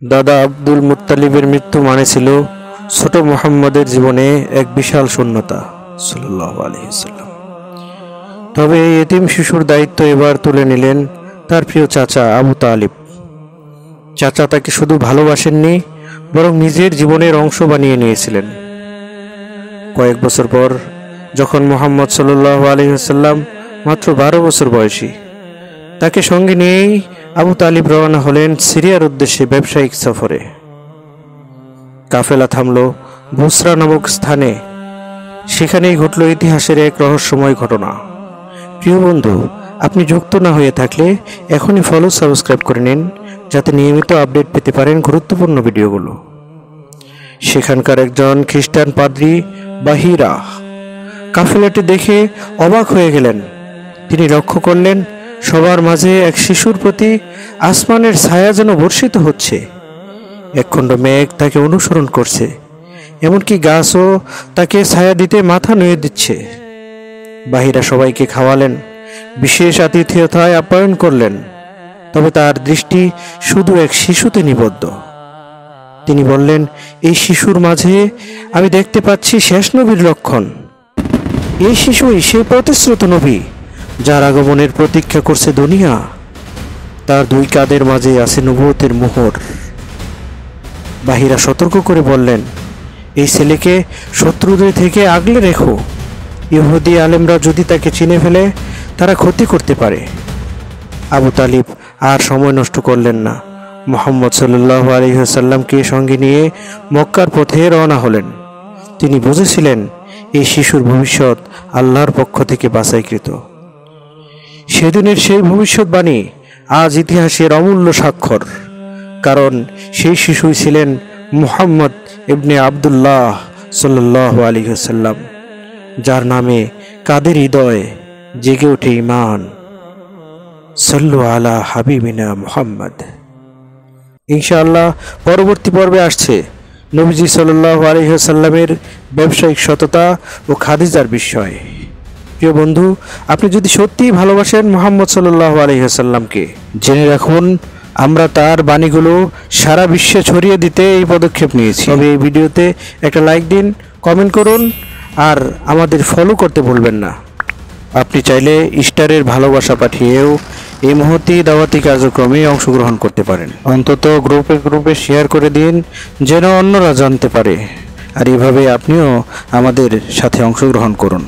দাদা আব্দুল মুত্তালিবের মৃত্যু মানে ছিল ছোট মুহাম্মদের জীবনে এক বিশাল শূন্যতা সাল্লাল্লাহু আলাইহি ওয়াসাল্লাম। তবে এই এতিম শিশুর দায়িত্ব এবার তুলে নিলেন তার প্রিয় চাচা আবু তালিব। চাচা তাকে শুধু ভালোবাসেননি, বরং নিজের জীবনের অংশ বানিয়ে নিয়েছিলেন। কয়েক বছর পর যখন মুহাম্মদ সাল্লাল্লাহু আলাইহি ওয়াসাল্লাম মাত্র 12 বছর বয়সী, তাকে সঙ্গে নিয়েই আবু তালিব রওনা হলেন সিরিয়ার উদ্দেশ্যে ব্যবসায়িক সফরে। কাফেলা থামল বুসরা নামক স্থানে। সেখানেই ঘটল ইতিহাসের এক রহস্যময় ঘটনা। প্রিয় বন্ধু, আপনি যুক্ত না হয়ে থাকলে এখনই ফলো সাবস্ক্রাইব করে নিন, যাতে নিয়মিত আপডেট পেতে পারেন গুরুত্বপূর্ণ ভিডিওগুলো। সেখানকার একজন খ্রিস্টান পাদ্রী বাহিরা কাফেলাটি দেখে অবাক হয়ে গেলেন। তিনি লক্ষ্য করলেন সবার মাঝে এক শিশুর প্রতি আসমানের ছায়া যেন বর্ষিত হচ্ছে। একখণ্ড মেঘ তাকে অনুসরণ করছে, এমনকি গাছও তাকে ছায়া দিতে মাথা নুয়ে দিচ্ছে। বাহিরা সবাইকে খাওয়ালেন, বিশেষ আতিথেয়তায় আপ্যায়ন করলেন, তবে তার দৃষ্টি শুধু এক শিশুতে নিবদ্ধ। তিনি বললেন, এই শিশুর মাঝে আমি দেখতে পাচ্ছি শেষ নবীর লক্ষণ। এই শিশুই সেই প্রতিশ্রুত নবী যার আগমনের প্রতীক্ষা করছে দুনিয়া। তার দুই কাঁধের মাঝে আছে নবুয়তের মোহর। বাহিরা সতর্ক করে বললেন, এই ছেলেকে শত্রুদের থেকে আগলে রেখো। ইহুদি আলেমরা যদি তাকে চিনে ফেলে, তারা ক্ষতি করতে পারে। আবু তালিব আর সময় নষ্ট করলেন না। মুহাম্মদ সাল্লাল্লাহু আলাইহি ওয়াসাল্লামকে সঙ্গে নিয়ে মক্কার পথে রওনা হলেন। তিনি বুঝেছিলেন এই শিশুর ভবিষ্যৎ আল্লাহর পক্ষ থেকে বাছাইকৃত। সেদিনের সেই ভবিষ্যৎবাণী আজ ইতিহাসের অমূল্য স্বাক্ষর, কারণ সেই শিশুই ছিলেন মুহাম্মদ ইবনে আবদুল্লাহ সাল্লাল্লাহু আলাইহি ওয়াসাল্লাম, যার নামে কাদের হৃদয়ে জেগে ওঠে ঈমান। সাল্লু আলা হাবিবিনা মুহাম্মদ। ইনশাআল্লাহ পরবর্তী পর্বে আসছে নবীজি সাল্লাল্লাহু আলাইহি ওয়াসাল্লামের ব্যবসায়িক সততা ও খাদিজার বিষয়। প্রিয় বন্ধু, আপনি যদি সত্যিই ভালোবাসেন মুহাম্মদ সাল্লাল্লাহু আলাইহি ওয়াসাল্লামকে, জেনে রাখুন আমরা তার বাণীগুলো সারা বিশ্বে ছড়িয়ে দিতে এই পদক্ষেপ নিয়েছি। তবে এই ভিডিওতে একটা লাইক দিন, কমেন্ট করুন, আর আমাদের ফলো করতে ভুলবেন না। আপনি চাইলে স্টারের ভালোবাসা পাঠিয়েও এই মুহূর্তে দাওয়াতি কার্যক্রমে অংশগ্রহণ করতে পারেন। অন্তত গ্রুপে শেয়ার করে দিন, যেন অন্যরা জানতে পারে, আর এভাবে আপনিও আমাদের সাথে অংশগ্রহণ করুন।